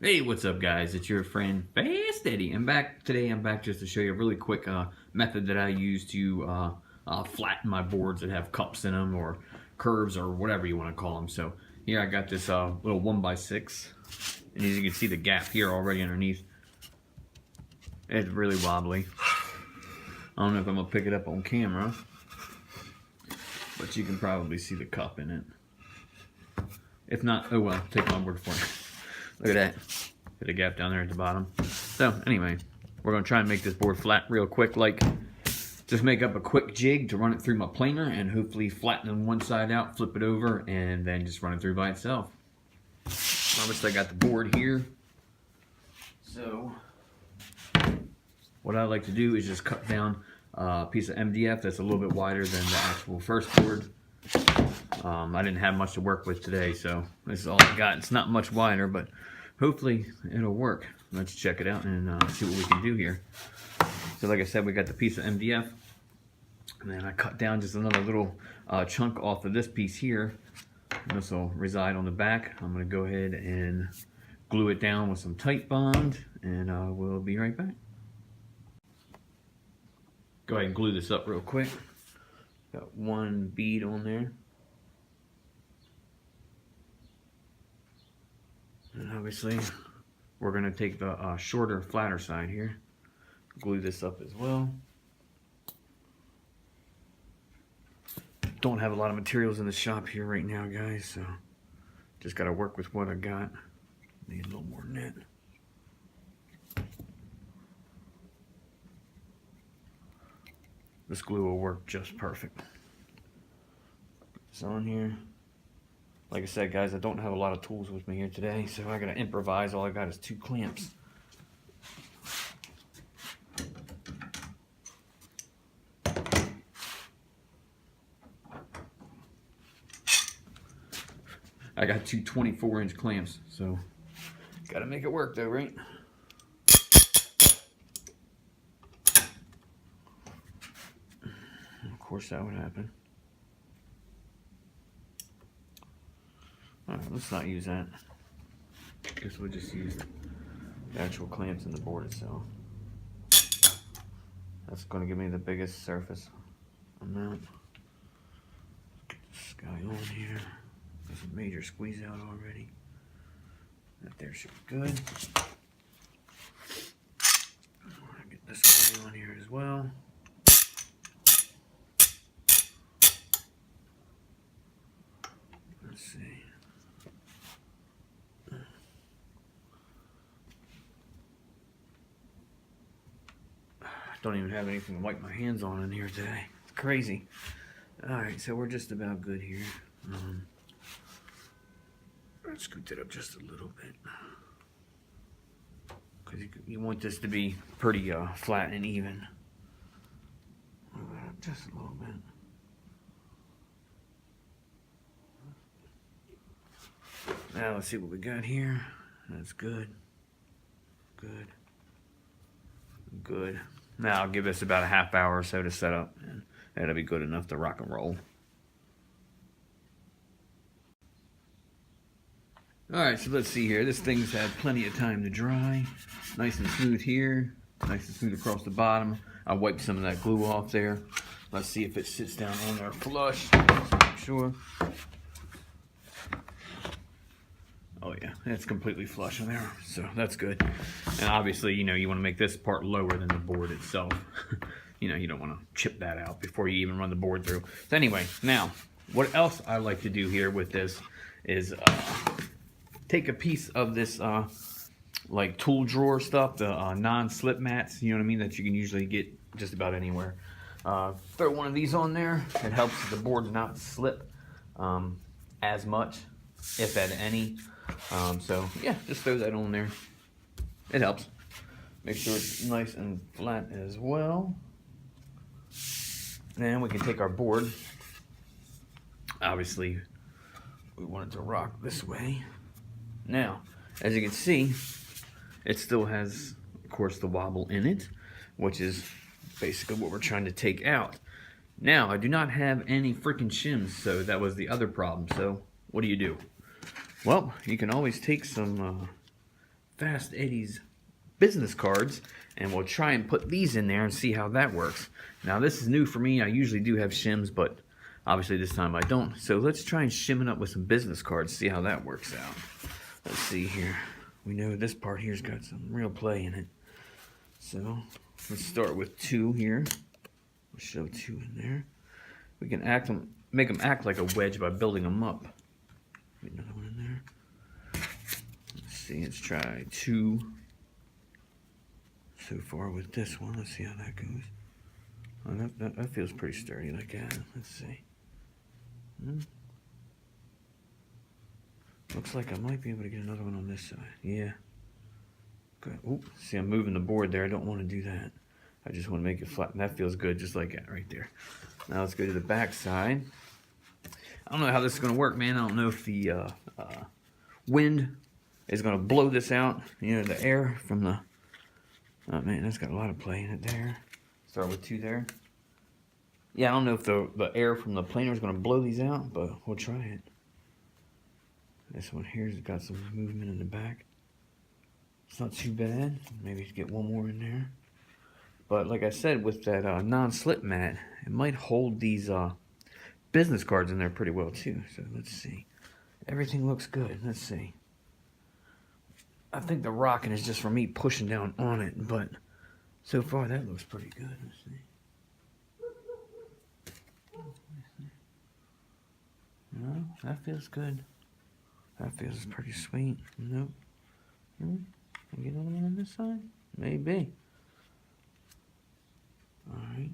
Hey, what's up, guys? It's your friend Fast Eddie. Today. I'm back just to show you a really quick method that I use to flatten my boards that have cups in them or curves or whatever you want to call them. So here I got this little 1x6, and as you can see the gap here already underneath. It's really wobbly. I don't know if I'm gonna pick it up on camera, but you can probably see the cup in it. If not, oh well, take my word for it. Look at that. Got a gap down there at the bottom. So anyway, we're gonna try and make this board flat real quick. Like, just make up a quick jig to run it through my planer and hopefully flatten one side out, flip it over, and then just run it through by itself. Obviously I got the board here. So what I like to do is just cut down a piece of MDF that's a little bit wider than the actual first board. I didn't have much to work with today, so this is all I got. It's not much wider, but hopefully it'll work. Let's check it out and see what we can do here. So like I said, we got the piece of MDF, and then I cut down just another little chunk off of this piece here. This will reside on the back. I'm going to go ahead and glue it down with some Titebond, and we'll be right back. Go ahead and glue this up real quick. Got one bead on there. And obviously, we're going to take the shorter, flatter side here. Glue this up as well. Don't have a lot of materials in the shop here right now, guys, so just got to work with what I got. Need a little more net. This glue will work just perfect. Put this on here. Like I said, guys, I don't have a lot of tools with me here today, so I gotta improvise. All I got is 2 clamps. I got 2 24-inch clamps, so gotta make it work though, right? Of course that would happen. Alright, let's not use that. Guess we'll just use the actual clamps in the board itself. That's going to give me the biggest surface amount. Get this guy on here. There's a major squeeze out already. That there should be good. Get this guy on here as well. Let's see. Don't even have anything to wipe my hands on in here today. It's crazy. Alright, so we're just about good here. Let's scoot it up just a little bit. Because you want this to be pretty flat and even. Move it up just a little bit. Now let's see what we got here. That's good. Good. Good. Now I'll give this about a half hour or so to set up, and that'll be good enough to rock and roll. Alright, so let's see here. This thing's had plenty of time to dry. Nice and smooth here. Nice and smooth across the bottom. I wiped some of that glue off there. Let's see if it sits down on there flush. Just make sure. Oh yeah, it's completely flush in there, so that's good. And obviously, you want to make this part lower than the board itself. You don't want to chip that out before you even run the board through. So anyway, now, what else I like to do here with this is take a piece of this like tool drawer stuff, the non-slip mats, you know what I mean, that you can usually get just about anywhere. Throw one of these on there. It helps the board not slip as much, if at any. So yeah, just throw that on there. It helps. Make sure it's nice and flat as well. Then we can take our board. Obviously, we want it to rock this way. Now, as you can see, it still has, of course, the wobble in it, which is basically what we're trying to take out. Now, I do not have any freaking shims, so that was the other problem. So, what do? Well, you can always take some Fast Eddie's business cards, and we'll try and put these in there and see how that works. Now this is new for me. I usually do have shims, but obviously this time I don't. So let's try and shim it up with some business cards, see how that works out. Let's see here. We know this part here's got some real play in it. So let's start with 2 here. We'll show 2 in there. We can make them act like a wedge by building them up. Another one in there. Let's see, let's try 2 so far with this one. Let's see how that goes. Oh, that feels pretty sturdy like that. Let's see. Looks like I might be able to get another one on this side. Yeah. Good. Oop, see, I'm moving the board there. I don't want to do that. I just want to make it flat. And that feels good, just like that right there. Now let's go to the back side. I don't know how this is going to work, man. I don't know if the wind is going to blow this out. You know, the air from the... Oh, man, that's got a lot of play in it there. Start with 2 there. Yeah, I don't know if the air from the planer is going to blow these out, but we'll try it. This one here has got some movement in the back. It's not too bad. Maybe get one more in there. But like I said, with that non-slip mat, it might hold these business cards in there pretty well too. So let's see. Everything looks good. Let's see. I think the rocking is just for me pushing down on it, but so far that looks pretty good. Let's see. No, that feels good. That feels pretty sweet. Nope. Can I get another one on this side? Maybe. Alright.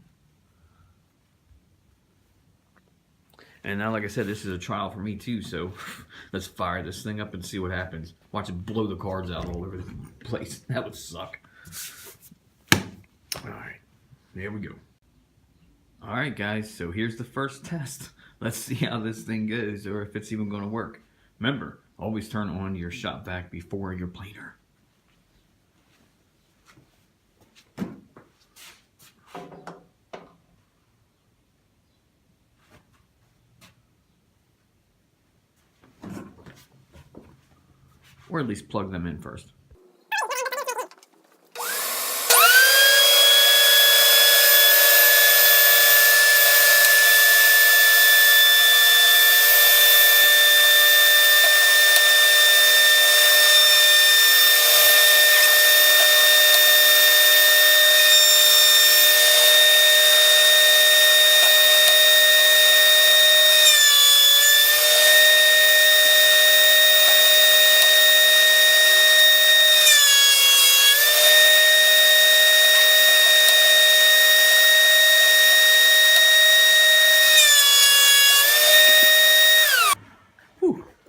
And now, like I said, this is a trial for me too, so let's fire this thing up and see what happens. Watch it blow the cards out all over the place. That would suck. Alright, there we go. Alright guys, so here's the first test. Let's see how this thing goes, or if it's even going to work. Remember, always turn on your shop vac before your planer. Or at least plug them in first.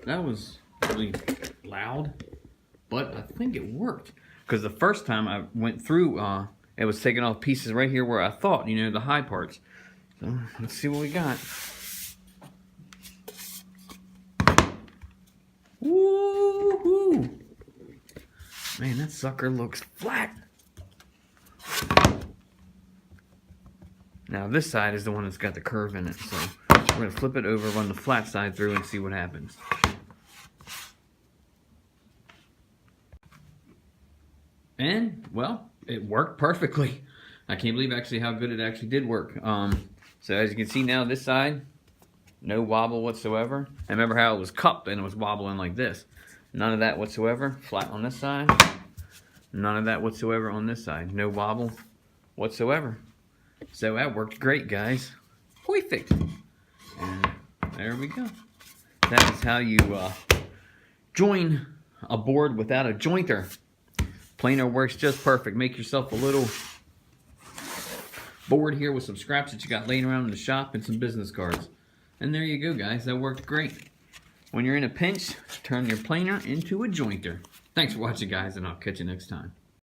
That was really loud, but I think it worked. Because the first time I went through, it was taking off pieces right here where I thought, you know, the high parts. So let's see what we got. Woo-hoo! Man, that sucker looks flat. Now this side is the one that's got the curve in it, so we're going to flip it over, run the flat side through, and see what happens. And, well, it worked perfectly. I can't believe actually how good it actually did work. So as you can see now, this side, no wobble whatsoever. And remember how it was cupped and it was wobbling like this. None of that whatsoever. Flat on this side. None of that whatsoever on this side. No wobble whatsoever. So that worked great, guys. Perfect. And there we go. That is how you join a board without a jointer. Planer works just perfect. Make yourself a little board here with some scraps that you got laying around in the shop and some business cards. And there you go, guys. That worked great. When you're in a pinch, turn your planer into a jointer. Thanks for watching, guys, and I'll catch you next time.